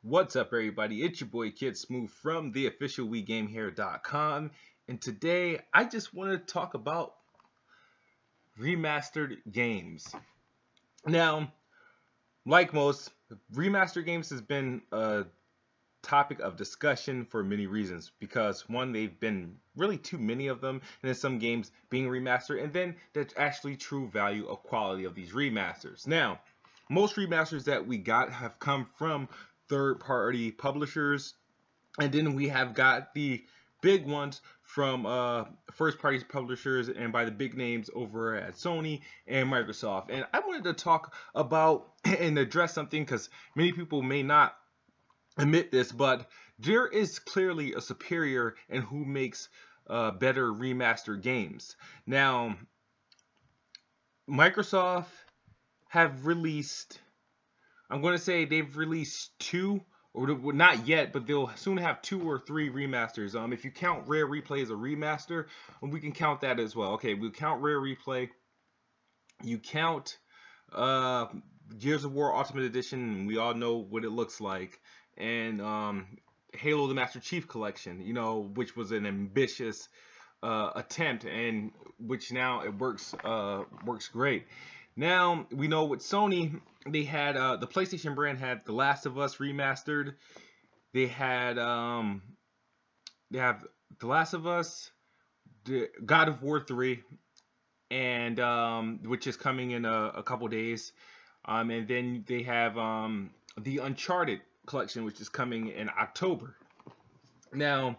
What's up, everybody? It's your boy Kid Smooth from the official WeGameHere.com, and today I just want to talk about remastered games. Now, like most, remastered games has been a topic of discussion for many reasons. Because one, they've been really too many of them, and then some games being remastered, and then there's actually true value of quality of these remasters. Now, most remasters that we got have come from third-party publishers, and then we have got the big ones from first-party publishers and by the big names over at Sony and Microsoft. And I wanted to talk about and address something because many people may not admit this, but there is clearly a superior in who makes better remastered games. Now, Microsoft have released, I'm going to say they've released two, or not yet, but they'll soon have 2 or 3 remasters. If you count Rare Replay as a remaster, we can count that as well. Okay, we'll count Rare Replay. You count Gears of War Ultimate Edition, we all know what it looks like, and Halo the Master Chief Collection, you know, which was an ambitious attempt, and which now it works great. Now we know with Sony, they had the PlayStation brand had The Last of Us remastered. They have The Last of Us, God of War 3, and which is coming in a couple days, and then they have the Uncharted collection, which is coming in October. Now,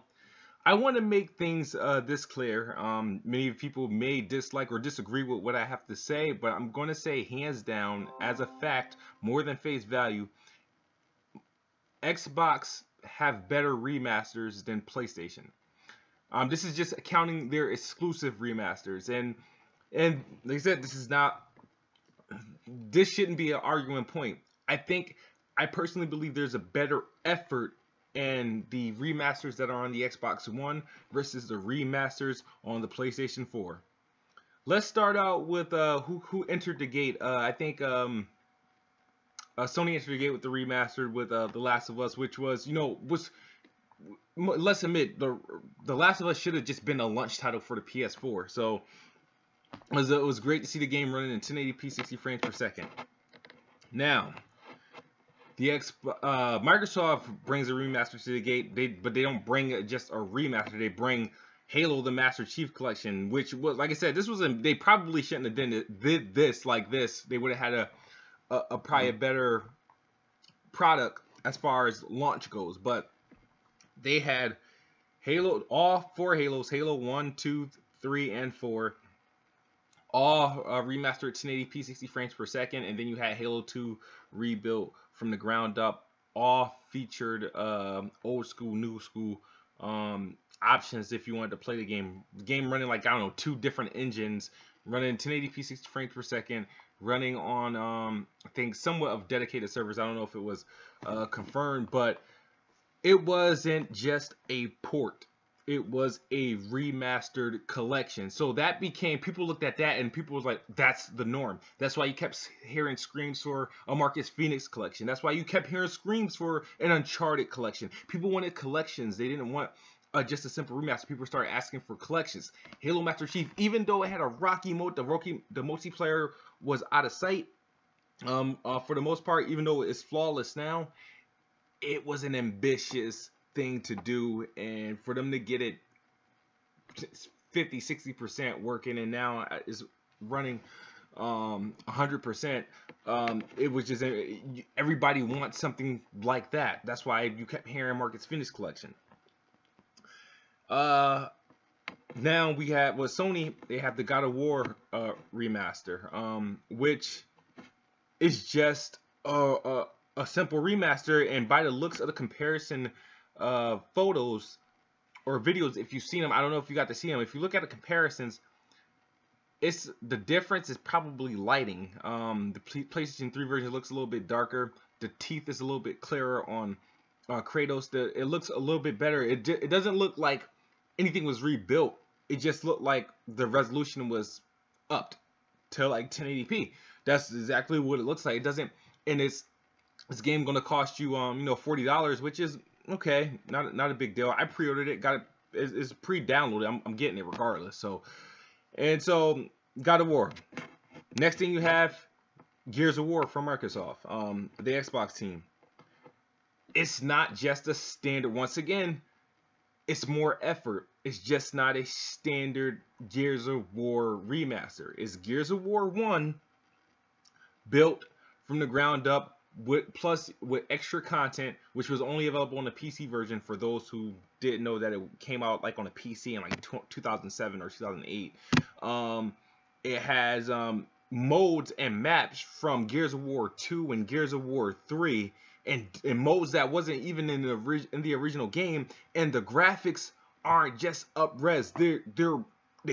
I want to make things this clear. Many people may dislike or disagree with what I have to say, but I'm going to say hands down, as a fact, more than face value, Xbox have better remasters than PlayStation. This is just counting their exclusive remasters, and like I said, this shouldn't be an arguing point. I personally believe there's a better effort in the remasters that are on the Xbox One versus the remasters on the PlayStation 4. Let's start out with who entered the gate. I think Sony entered the gate with the remastered with The Last of Us, which was, let's admit, The Last of Us should have just been a launch title for the PS4. So it was great to see the game running in 1080p 60 frames per second. Now, Microsoft brings a remaster to the gate, but they don't bring just a remaster. They bring Halo the Master Chief Collection, which was, like I said, they probably shouldn't have did this like this. They would have had probably a better product as far as launch goes. But they had all 4 Halos, Halo 1, 2, 3, and 4, all remastered 1080p 60 frames per second, and then you had Halo 2 rebuilt from the ground up, all featured old school, new school options if you wanted to play the game. The game running like, I don't know, 2 different engines, running 1080p 60 frames per second, running on I think somewhat of dedicated servers. I don't know if it was confirmed, but it wasn't just a port. It was a remastered collection. So that became, people looked at that and people was like, that's the norm. That's why you kept hearing screams for a Marcus Phoenix collection. That's why you kept hearing screams for an Uncharted collection. People wanted collections. They didn't want just a simple remaster. People started asking for collections. Halo Master Chief, even though it had a rocky mode, the multiplayer was out of sight for the most part, even though it's flawless now, it was an ambitious thing to do, and for them to get it 50-60% working, and now is running 100%, it was just, everybody wants something like that. That's why you kept hearing Marcus Phoenix collection. Now we have with Sony, they have the God of War remaster, which is just a simple remaster, and by the looks of the comparison photos or videos, if you've seen them, I don't know if you got to see them. If you look at the comparisons, the difference is probably lighting. The PlayStation 3 version looks a little bit darker. The teeth is a little bit clearer on Kratos. It looks a little bit better. It doesn't look like anything was rebuilt. It just looked like the resolution was upped to like 1080p. That's exactly what it looks like. It doesn't, and it's This game gonna cost you $40, which is okay, not a big deal. I pre-ordered it, got it. It's pre-downloaded. I'm getting it regardless. So God of War. Next thing you have Gears of War from Microsoft, the Xbox team. It's not just a standard. Once again, it's more effort. It's just not a standard Gears of War remaster. It's Gears of War 1 built from the ground up with extra content, which was only available on the PC version for those who didn't know that it came out like on a PC in like 2007 or 2008. It has modes and maps from Gears of War 2 and Gears of War 3, and modes that wasn't even in the original game, and the graphics aren't just up-res. They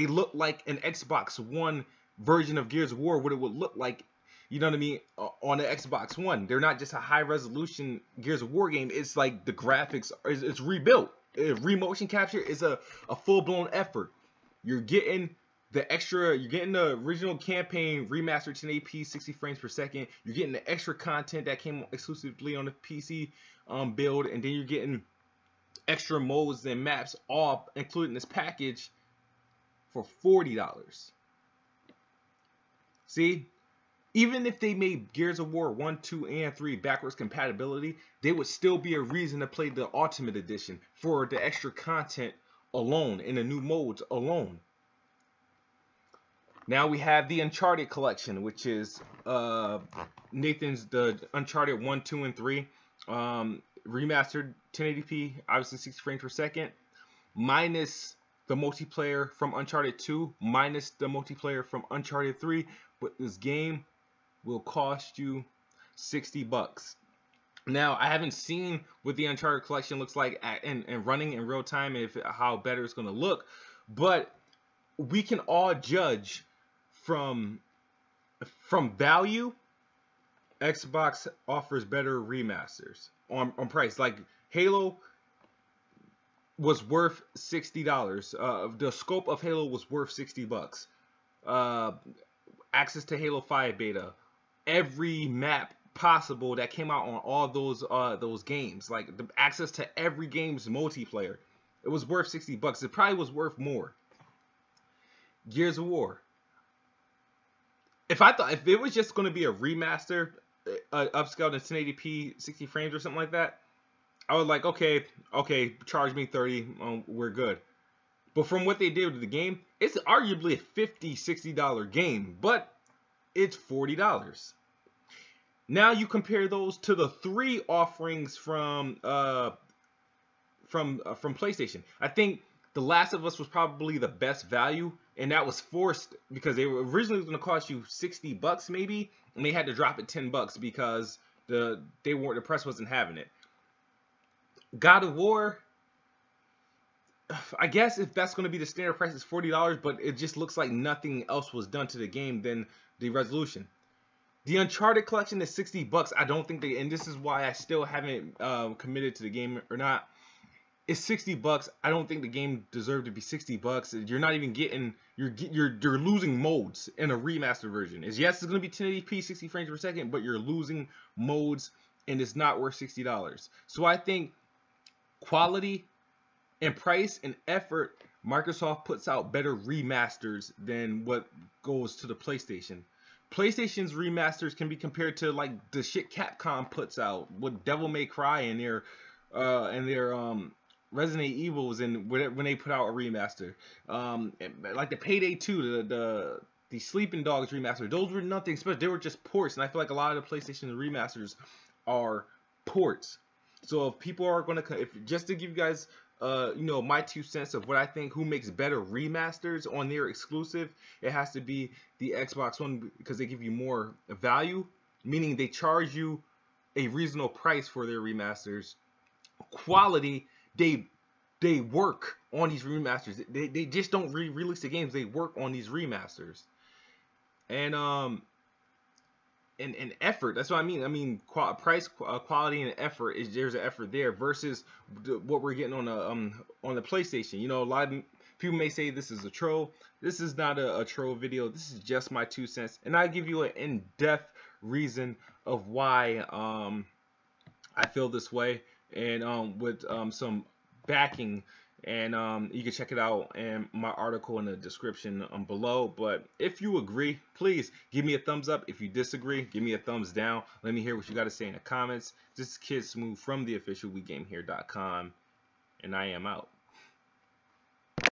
look like an Xbox One version of Gears of War, what it would look like, you know what I mean, on the Xbox One. They're not just a high-resolution Gears of War game. It's like the graphics, it's rebuilt. Remotion capture is a full-blown effort. You're getting the original campaign remastered 1080p 60 frames per second. You're getting the extra content that came exclusively on the PC build, and then you're getting extra modes and maps all included in this package for $40. See, even if they made Gears of War 1, 2, and 3 backwards compatibility, there would still be a reason to play the Ultimate Edition for the extra content alone and the new modes alone. Now we have the Uncharted collection, which is Nathan's the Uncharted 1, 2, and 3 remastered 1080p, obviously 60 frames per second, minus the multiplayer from Uncharted 2, minus the multiplayer from Uncharted 3. But this game will cost you $60. Now, I haven't seen what the Uncharted collection looks like and running in real time, and how better it's going to look, but we can all judge from value. Xbox offers better remasters on price. Like Halo was worth $60. The scope of Halo was worth $60. Access to Halo 5 beta, every map possible that came out on all those games, like the access to every game's multiplayer, it was worth $60. It probably was worth more. Gears of War. If it was just going to be a remaster, upscaled in 1080p 60 frames or something like that, I was like, okay, charge me $30, we're good. But from what they did with the game, it's arguably a $50-$60 game, but it's $40. Now you compare those to the 3 offerings from PlayStation. I think The Last of Us was probably the best value, and that was forced because they were originally going to cost you $60 maybe, and they had to drop it $10 because the press wasn't having it. God of War, I guess if that's going to be the standard price, it's $40, but it just looks like nothing else was done to the game than the resolution. The Uncharted collection is $60. I don't think and this is why I still haven't committed to the game or not. It's $60. I don't think the game deserved to be $60. You're not even getting, you're losing modes in a remastered version. Yes, it's going to be 1080p 60 frames per second, but you're losing modes, and it's not worth $60. So I think quality and price and effort, Microsoft puts out better remasters than what goes to the PlayStation. PlayStation's remasters can be compared to like the shit Capcom puts out with Devil May Cry and their Resident Evils, and when they put out a remaster, like the Payday 2, the Sleeping Dogs remaster, those were nothing special. They were just ports, and I feel like a lot of the PlayStation remasters are ports. So if people are going to, just to give you guys, my 2 cents of what I think who makes better remasters on their exclusive, it has to be the Xbox One, because they give you more value, meaning they charge you a reasonable price for their remasters. Quality, they work on these remasters. They just don't release the games. They work on these remasters. And effort. That's what I mean. I mean, price, quality, and effort there's an effort there versus what we're getting on the PlayStation. A lot of people may say this is a troll. This is not a troll video. This is just my 2 cents, and I give you an in-depth reason of why I feel this way, and with some backing, and you can check it out in my article in the description below. But if you agree, please give me a thumbs up. If you disagree, give me a thumbs down. Let me hear what you got to say in the comments. This is Kid Smooth from the official WeGameHere.com, and I am out.